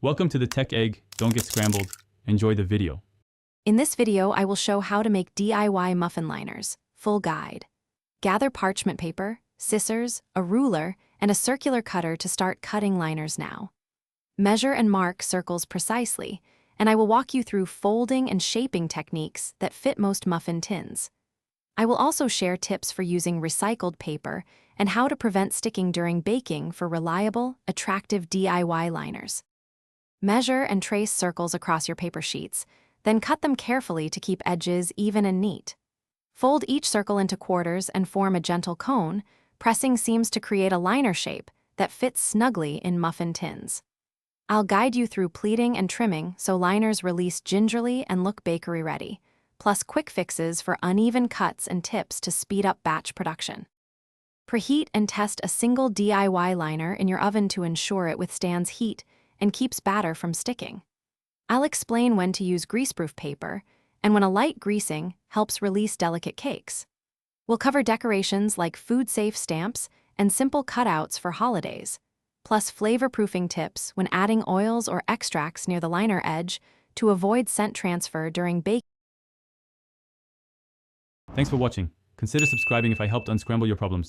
Welcome to the Tech Egg. Don't get scrambled. Enjoy the video. In this video, I will show how to make DIY muffin liners. Full guide. Gather parchment paper, scissors, a ruler, and a circular cutter to start cutting liners now. Measure and mark circles precisely, and I will walk you through folding and shaping techniques that fit most muffin tins. I will also share tips for using recycled paper and how to prevent sticking during baking for reliable, attractive DIY liners. Measure and trace circles across your paper sheets, then cut them carefully to keep edges even and neat. Fold each circle into quarters and form a gentle cone, pressing seams to create a liner shape that fits snugly in muffin tins. I'll guide you through pleating and trimming so liners release gingerly and look bakery ready, plus quick fixes for uneven cuts and tips to speed up batch production. Preheat and test a single DIY liner in your oven to ensure it withstands heat and keeps batter from sticking. I'll explain when to use greaseproof paper and when a light greasing helps release delicate cakes. We'll cover decorations like food-safe stamps and simple cutouts for holidays, plus flavor-proofing tips when adding oils or extracts near the liner edge to avoid scent transfer during baking. Thanks for watching. Consider subscribing if I helped unscramble your problems.